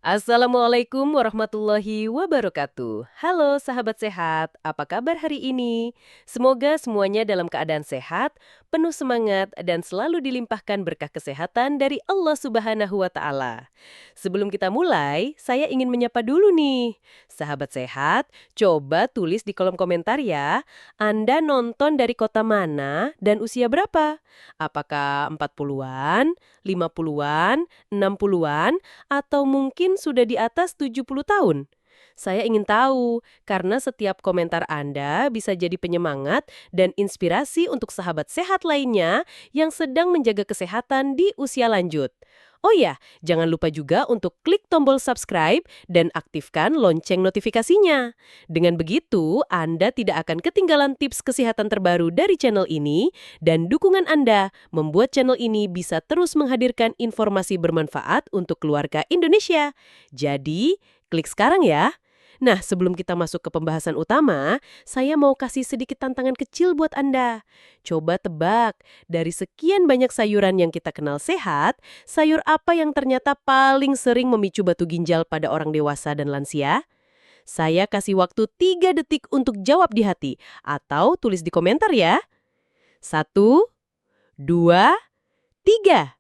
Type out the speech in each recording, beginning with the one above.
Assalamualaikum warahmatullahi wabarakatuh. Halo sahabat sehat, apa kabar hari ini? Semoga semuanya dalam keadaan sehat, penuh semangat, dan selalu dilimpahkan berkah kesehatan dari Allah Subhanahu wa Ta'ala. Sebelum kita mulai, saya ingin menyapa dulu nih. Sahabat sehat, coba tulis di kolom komentar ya, Anda nonton dari kota mana dan usia berapa? Apakah 40-an, 50-an, 60-an? Atau mungkin sudah di atas 70 tahun? Saya ingin tahu, karena setiap komentar Anda bisa jadi penyemangat dan inspirasi untuk sahabat sehat lainnya yang sedang menjaga kesehatan di usia lanjut. Oh ya, jangan lupa juga untuk klik tombol subscribe dan aktifkan lonceng notifikasinya. Dengan begitu, Anda tidak akan ketinggalan tips kesehatan terbaru dari channel ini, dan dukungan Anda membuat channel ini bisa terus menghadirkan informasi bermanfaat untuk keluarga Indonesia. Jadi, klik sekarang ya. Nah, sebelum kita masuk ke pembahasan utama, saya mau kasih sedikit tantangan kecil buat Anda. Coba tebak, dari sekian banyak sayuran yang kita kenal sehat, sayur apa yang ternyata paling sering memicu batu ginjal pada orang dewasa dan lansia? Saya kasih waktu 3 detik untuk jawab di hati, atau tulis di komentar ya. 1, 2, 3.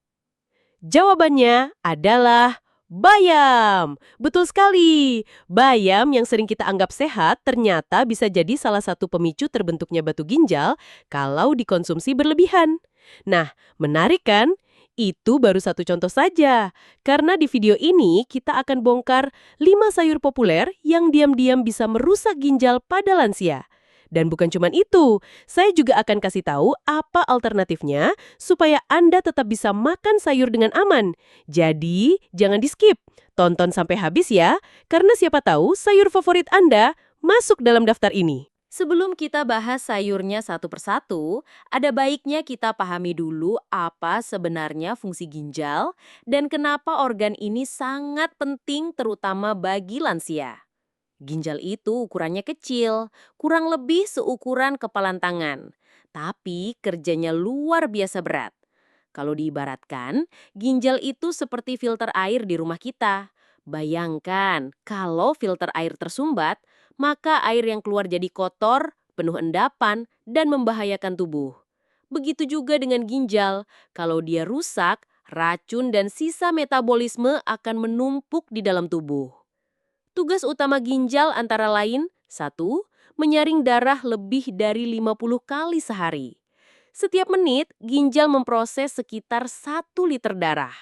Jawabannya adalah bayam. Betul sekali. Bayam yang sering kita anggap sehat ternyata bisa jadi salah satu pemicu terbentuknya batu ginjal kalau dikonsumsi berlebihan. Nah, menarik kan? Itu baru satu contoh saja. Karena di video ini kita akan bongkar 5 sayur populer yang diam-diam bisa merusak ginjal pada lansia. Dan bukan cuma itu, saya juga akan kasih tahu apa alternatifnya supaya Anda tetap bisa makan sayur dengan aman. Jadi, jangan di-skip. Tonton sampai habis ya, karena siapa tahu sayur favorit Anda masuk dalam daftar ini. Sebelum kita bahas sayurnya satu persatu, ada baiknya kita pahami dulu apa sebenarnya fungsi ginjal dan kenapa organ ini sangat penting terutama bagi lansia. Ginjal itu ukurannya kecil, kurang lebih seukuran kepalan tangan. Tapi kerjanya luar biasa berat. Kalau diibaratkan, ginjal itu seperti filter air di rumah kita. Bayangkan, kalau filter air tersumbat, maka air yang keluar jadi kotor, penuh endapan, dan membahayakan tubuh. Begitu juga dengan ginjal, kalau dia rusak, racun dan sisa metabolisme akan menumpuk di dalam tubuh. Tugas utama ginjal antara lain, 1. Menyaring darah lebih dari 50 kali sehari. Setiap menit, ginjal memproses sekitar 1 liter darah.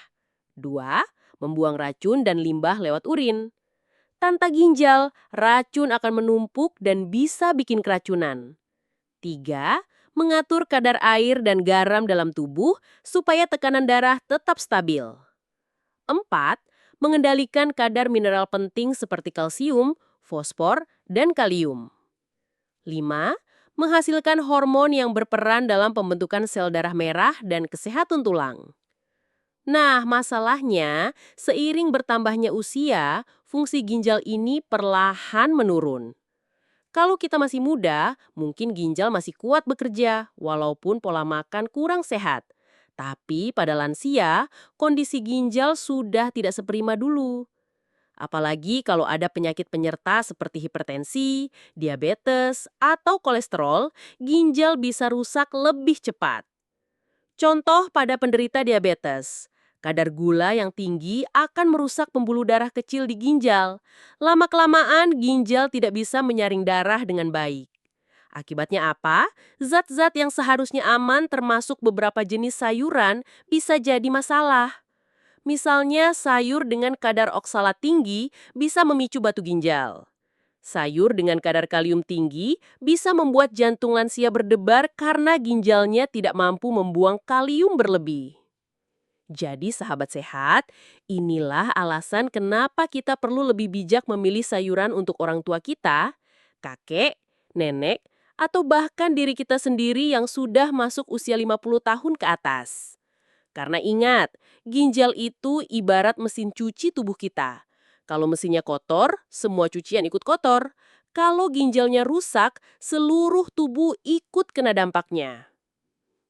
2. Membuang racun dan limbah lewat urin. Tanpa ginjal, racun akan menumpuk dan bisa bikin keracunan. 3. Mengatur kadar air dan garam dalam tubuh supaya tekanan darah tetap stabil. 4. Mengendalikan kadar mineral penting seperti kalsium, fosfor, dan kalium. 5. Menghasilkan hormon yang berperan dalam pembentukan sel darah merah dan kesehatan tulang. Nah, masalahnya, seiring bertambahnya usia, fungsi ginjal ini perlahan menurun. Kalau kita masih muda, mungkin ginjal masih kuat bekerja, walaupun pola makan kurang sehat. Tapi pada lansia, kondisi ginjal sudah tidak seprima dulu. Apalagi kalau ada penyakit penyerta seperti hipertensi, diabetes, atau kolesterol, ginjal bisa rusak lebih cepat. Contoh pada penderita diabetes. Kadar gula yang tinggi akan merusak pembuluh darah kecil di ginjal. Lama-kelamaan, ginjal tidak bisa menyaring darah dengan baik. Akibatnya apa? Zat-zat yang seharusnya aman termasuk beberapa jenis sayuran bisa jadi masalah. Misalnya sayur dengan kadar oksalat tinggi bisa memicu batu ginjal. Sayur dengan kadar kalium tinggi bisa membuat jantung lansia berdebar karena ginjalnya tidak mampu membuang kalium berlebih. Jadi sahabat sehat, inilah alasan kenapa kita perlu lebih bijak memilih sayuran untuk orang tua kita, kakek, nenek, atau bahkan diri kita sendiri yang sudah masuk usia 50 tahun ke atas. Karena ingat, ginjal itu ibarat mesin cuci tubuh kita. Kalau mesinnya kotor, semua cucian ikut kotor. Kalau ginjalnya rusak, seluruh tubuh ikut kena dampaknya.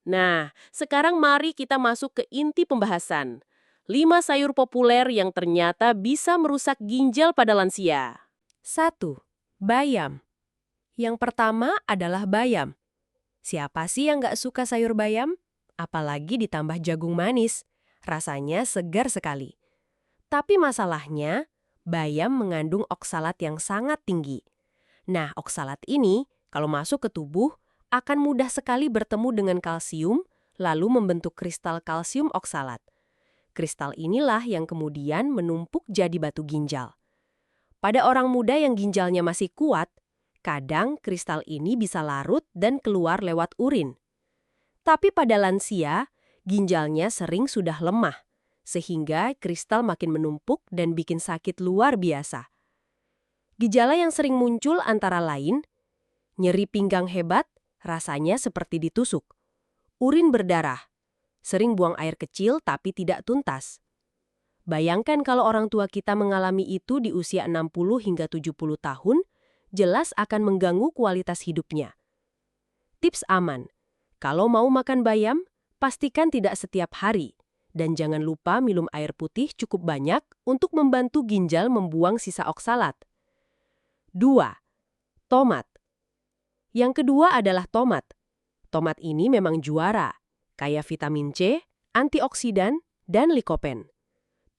Nah, sekarang mari kita masuk ke inti pembahasan. 5 sayur populer yang ternyata bisa merusak ginjal pada lansia. 1. Bayam. Yang pertama adalah bayam. Siapa sih yang nggak suka sayur bayam? Apalagi ditambah jagung manis. Rasanya segar sekali. Tapi masalahnya, bayam mengandung oksalat yang sangat tinggi. Nah, oksalat ini kalau masuk ke tubuh akan mudah sekali bertemu dengan kalsium, lalu membentuk kristal kalsium oksalat. Kristal inilah yang kemudian menumpuk jadi batu ginjal. Pada orang muda yang ginjalnya masih kuat, kadang kristal ini bisa larut dan keluar lewat urin. Tapi pada lansia, ginjalnya sering sudah lemah, sehingga kristal makin menumpuk dan bikin sakit luar biasa. Gejala yang sering muncul antara lain, nyeri pinggang hebat, rasanya seperti ditusuk. Urin berdarah, sering buang air kecil tapi tidak tuntas. Bayangkan kalau orang tua kita mengalami itu di usia 60 hingga 70 tahun, jelas akan mengganggu kualitas hidupnya. Tips aman. Kalau mau makan bayam, pastikan tidak setiap hari. Dan jangan lupa minum air putih cukup banyak untuk membantu ginjal membuang sisa oksalat. 2. Tomat. Yang kedua adalah tomat. Tomat ini memang juara, kaya vitamin C, antioksidan, dan likopen.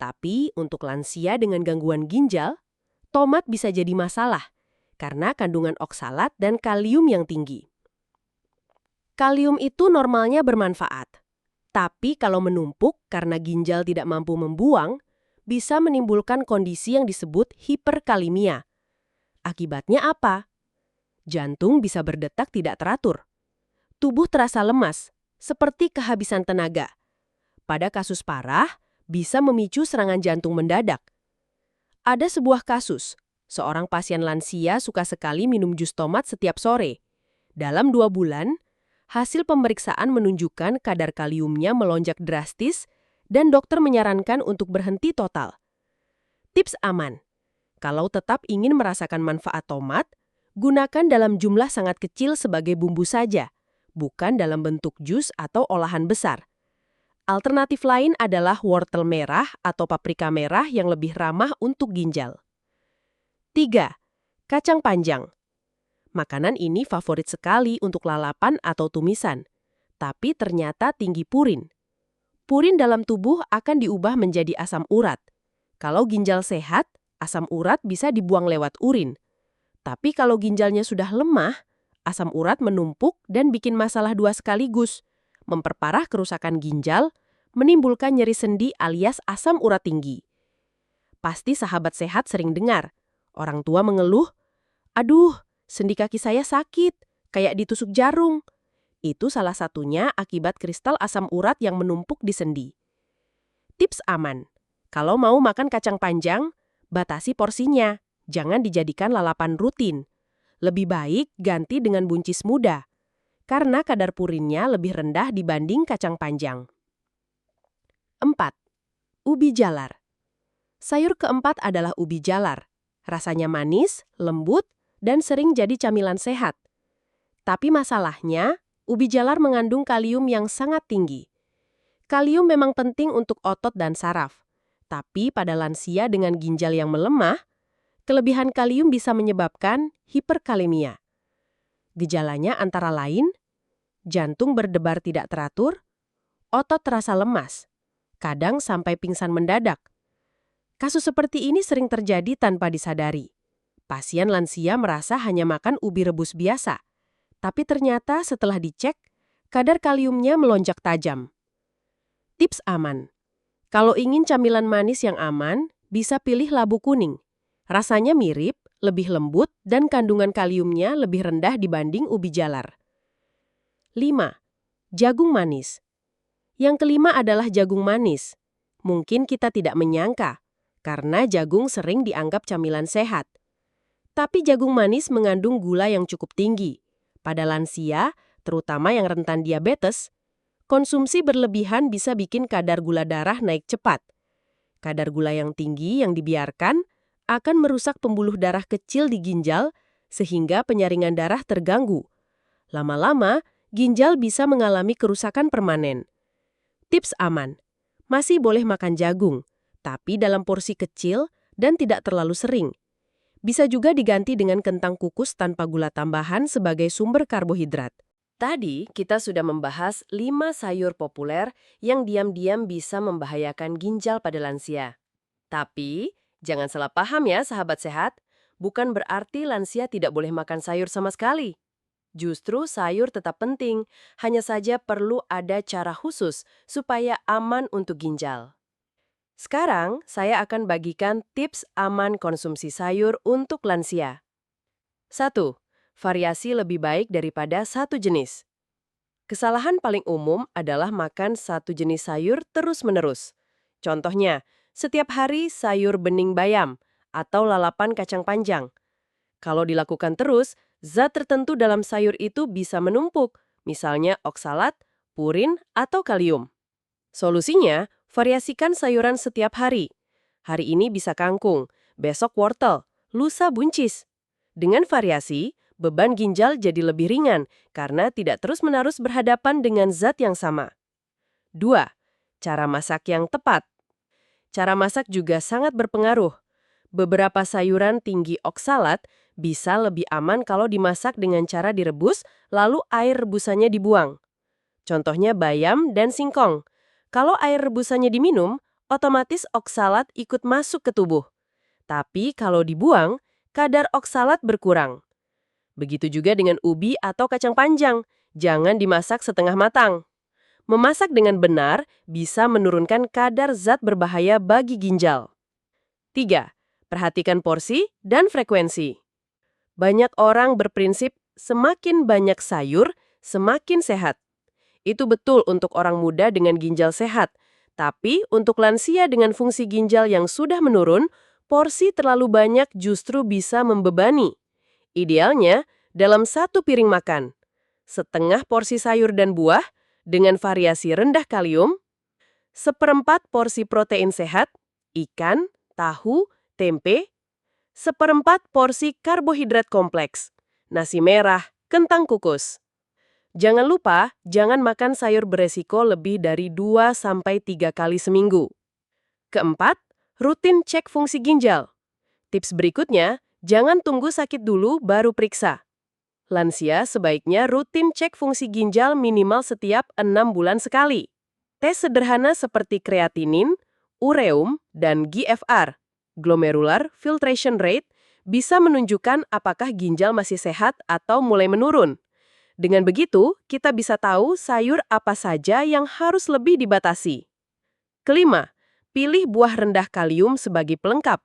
Tapi untuk lansia dengan gangguan ginjal, tomat bisa jadi masalah karena kandungan oksalat dan kalium yang tinggi. Kalium itu normalnya bermanfaat, tapi kalau menumpuk karena ginjal tidak mampu membuang, bisa menimbulkan kondisi yang disebut hiperkalimia. Akibatnya apa? Jantung bisa berdetak tidak teratur. Tubuh terasa lemas, seperti kehabisan tenaga. Pada kasus parah, bisa memicu serangan jantung mendadak. Ada sebuah kasus, seorang pasien lansia suka sekali minum jus tomat setiap sore. Dalam 2 bulan, hasil pemeriksaan menunjukkan kadar kaliumnya melonjak drastis dan dokter menyarankan untuk berhenti total. Tips aman. Kalau tetap ingin merasakan manfaat tomat, gunakan dalam jumlah sangat kecil sebagai bumbu saja, bukan dalam bentuk jus atau olahan besar. Alternatif lain adalah wortel merah atau paprika merah yang lebih ramah untuk ginjal. 3. Kacang panjang. Makanan ini favorit sekali untuk lalapan atau tumisan, tapi ternyata tinggi purin. Purin dalam tubuh akan diubah menjadi asam urat. Kalau ginjal sehat, asam urat bisa dibuang lewat urin. Tapi kalau ginjalnya sudah lemah, asam urat menumpuk dan bikin masalah dua sekaligus, memperparah kerusakan ginjal, menimbulkan nyeri sendi alias asam urat tinggi. Pasti sahabat sehat sering dengar, orang tua mengeluh, "Aduh, sendi kaki saya sakit, kayak ditusuk jarum." Itu salah satunya akibat kristal asam urat yang menumpuk di sendi. Tips aman. Kalau mau makan kacang panjang, batasi porsinya, jangan dijadikan lalapan rutin. Lebih baik ganti dengan buncis muda, karena kadar purinnya lebih rendah dibanding kacang panjang. 4. Ubi jalar. Sayur keempat adalah ubi jalar. Rasanya manis, lembut, dan sering jadi camilan sehat. Tapi masalahnya, ubi jalar mengandung kalium yang sangat tinggi. Kalium memang penting untuk otot dan saraf. Tapi pada lansia dengan ginjal yang melemah, kelebihan kalium bisa menyebabkan hiperkalemia. Gejalanya antara lain, jantung berdebar tidak teratur, otot terasa lemas, kadang sampai pingsan mendadak. Kasus seperti ini sering terjadi tanpa disadari. Pasien lansia merasa hanya makan ubi rebus biasa, tapi ternyata setelah dicek, kadar kaliumnya melonjak tajam. Tips aman. Kalau ingin camilan manis yang aman, bisa pilih labu kuning. Rasanya mirip, lebih lembut, dan kandungan kaliumnya lebih rendah dibanding ubi jalar. 5. Jagung manis. Yang kelima adalah jagung manis. Mungkin kita tidak menyangka, karena jagung sering dianggap camilan sehat. Tapi jagung manis mengandung gula yang cukup tinggi. Pada lansia, terutama yang rentan diabetes, konsumsi berlebihan bisa bikin kadar gula darah naik cepat. Kadar gula yang tinggi yang dibiarkan akan merusak pembuluh darah kecil di ginjal sehingga penyaringan darah terganggu. Lama-lama, ginjal bisa mengalami kerusakan permanen. Tips aman. Masih boleh makan jagung, tapi dalam porsi kecil dan tidak terlalu sering. Bisa juga diganti dengan kentang kukus tanpa gula tambahan sebagai sumber karbohidrat. Tadi kita sudah membahas 5 sayur populer yang diam-diam bisa membahayakan ginjal pada lansia. Tapi, jangan salah paham ya sahabat sehat, bukan berarti lansia tidak boleh makan sayur sama sekali. Justru sayur tetap penting, hanya saja perlu ada cara khusus supaya aman untuk ginjal. Sekarang, saya akan bagikan tips aman konsumsi sayur untuk lansia. 1. Variasi lebih baik daripada satu jenis. Kesalahan paling umum adalah makan satu jenis sayur terus-menerus. Contohnya, setiap hari sayur bening bayam atau lalapan kacang panjang. Kalau dilakukan terus, zat tertentu dalam sayur itu bisa menumpuk, misalnya oksalat, purin, atau kalium. Solusinya, variasikan sayuran setiap hari. Hari ini bisa kangkung, besok wortel, lusa buncis. Dengan variasi, beban ginjal jadi lebih ringan karena tidak terus-menerus berhadapan dengan zat yang sama. 2. Cara masak yang tepat. Cara masak juga sangat berpengaruh. Beberapa sayuran tinggi oksalat bisa lebih aman kalau dimasak dengan cara direbus, lalu air rebusannya dibuang. Contohnya bayam dan singkong. Kalau air rebusannya diminum, otomatis oksalat ikut masuk ke tubuh. Tapi kalau dibuang, kadar oksalat berkurang. Begitu juga dengan ubi atau kacang panjang, jangan dimasak setengah matang. Memasak dengan benar bisa menurunkan kadar zat berbahaya bagi ginjal. 3. Perhatikan porsi dan frekuensi. Banyak orang berprinsip semakin banyak sayur, semakin sehat. Itu betul untuk orang muda dengan ginjal sehat, tapi untuk lansia dengan fungsi ginjal yang sudah menurun, porsi terlalu banyak justru bisa membebani. Idealnya, dalam satu piring makan, setengah porsi sayur dan buah dengan variasi rendah kalium, seperempat porsi protein sehat, ikan, tahu, tempe, seperempat porsi karbohidrat kompleks, nasi merah, kentang kukus. Jangan lupa, jangan makan sayur beresiko lebih dari 2-3 kali seminggu. Keempat, rutin cek fungsi ginjal. Tips berikutnya, jangan tunggu sakit dulu baru periksa. Lansia sebaiknya rutin cek fungsi ginjal minimal setiap 6 bulan sekali. Tes sederhana seperti kreatinin, ureum, dan GFR, glomerular filtration rate, bisa menunjukkan apakah ginjal masih sehat atau mulai menurun. Dengan begitu, kita bisa tahu sayur apa saja yang harus lebih dibatasi. Kelima, pilih buah rendah kalium sebagai pelengkap.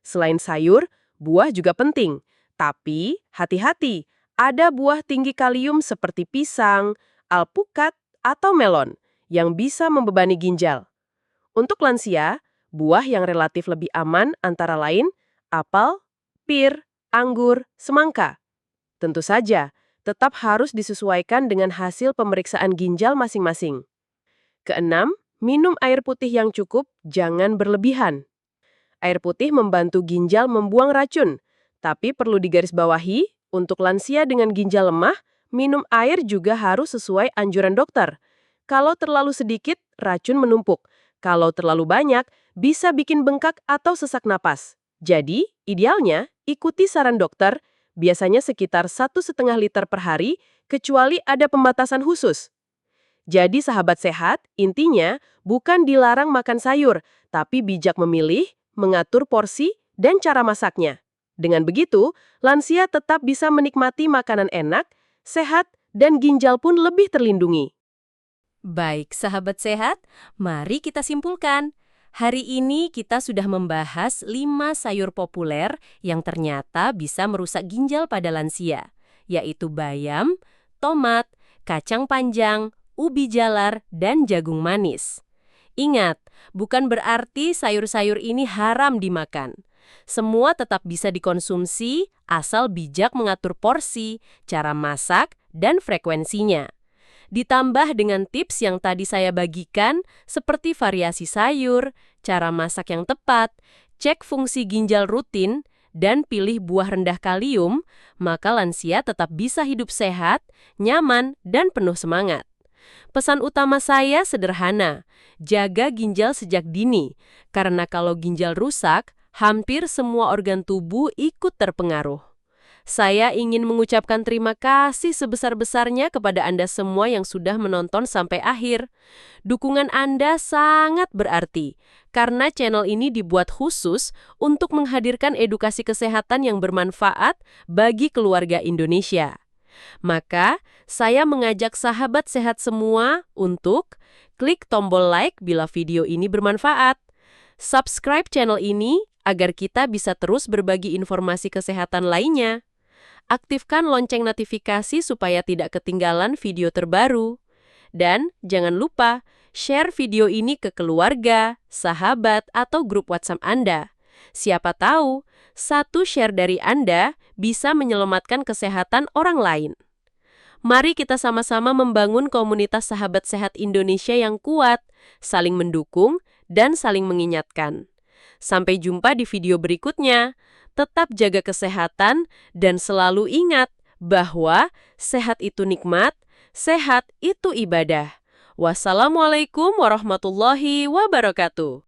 Selain sayur, buah juga penting. Tapi, hati-hati, ada buah tinggi kalium seperti pisang, alpukat, atau melon yang bisa membebani ginjal. Untuk lansia, buah yang relatif lebih aman antara lain apel, pir, anggur, semangka. Tentu saja, tetap harus disesuaikan dengan hasil pemeriksaan ginjal masing-masing. Keenam, minum air putih yang cukup, jangan berlebihan. Air putih membantu ginjal membuang racun, tapi perlu digarisbawahi, untuk lansia dengan ginjal lemah, minum air juga harus sesuai anjuran dokter. Kalau terlalu sedikit, racun menumpuk. Kalau terlalu banyak, bisa bikin bengkak atau sesak napas. Jadi, idealnya, ikuti saran dokter, biasanya sekitar 1,5 liter per hari, kecuali ada pembatasan khusus. Jadi sahabat sehat, intinya bukan dilarang makan sayur, tapi bijak memilih, mengatur porsi, dan cara masaknya. Dengan begitu, lansia tetap bisa menikmati makanan enak, sehat, dan ginjal pun lebih terlindungi. Baik, sahabat sehat, mari kita simpulkan. Hari ini kita sudah membahas 5 sayur populer yang ternyata bisa merusak ginjal pada lansia, yaitu bayam, tomat, kacang panjang, ubi jalar, dan jagung manis. Ingat, bukan berarti sayur-sayur ini haram dimakan. Semua tetap bisa dikonsumsi asal bijak mengatur porsi, cara masak, dan frekuensinya. Ditambah dengan tips yang tadi saya bagikan, seperti variasi sayur, cara masak yang tepat, cek fungsi ginjal rutin, dan pilih buah rendah kalium, maka lansia tetap bisa hidup sehat, nyaman, dan penuh semangat. Pesan utama saya sederhana, jaga ginjal sejak dini, karena kalau ginjal rusak, hampir semua organ tubuh ikut terpengaruh. Saya ingin mengucapkan terima kasih sebesar-besarnya kepada Anda semua yang sudah menonton sampai akhir. Dukungan Anda sangat berarti, karena channel ini dibuat khusus untuk menghadirkan edukasi kesehatan yang bermanfaat bagi keluarga Indonesia. Maka, saya mengajak sahabat sehat semua untuk klik tombol like bila video ini bermanfaat. Subscribe channel ini agar kita bisa terus berbagi informasi kesehatan lainnya. Aktifkan lonceng notifikasi supaya tidak ketinggalan video terbaru. Dan jangan lupa, share video ini ke keluarga, sahabat, atau grup WhatsApp Anda. Siapa tahu, satu share dari Anda bisa menyelamatkan kesehatan orang lain. Mari kita sama-sama membangun komunitas sahabat sehat Indonesia yang kuat, saling mendukung, dan saling mengingatkan. Sampai jumpa di video berikutnya. Tetap jaga kesehatan dan selalu ingat bahwa sehat itu nikmat, sehat itu ibadah. Wassalamualaikum warahmatullahi wabarakatuh.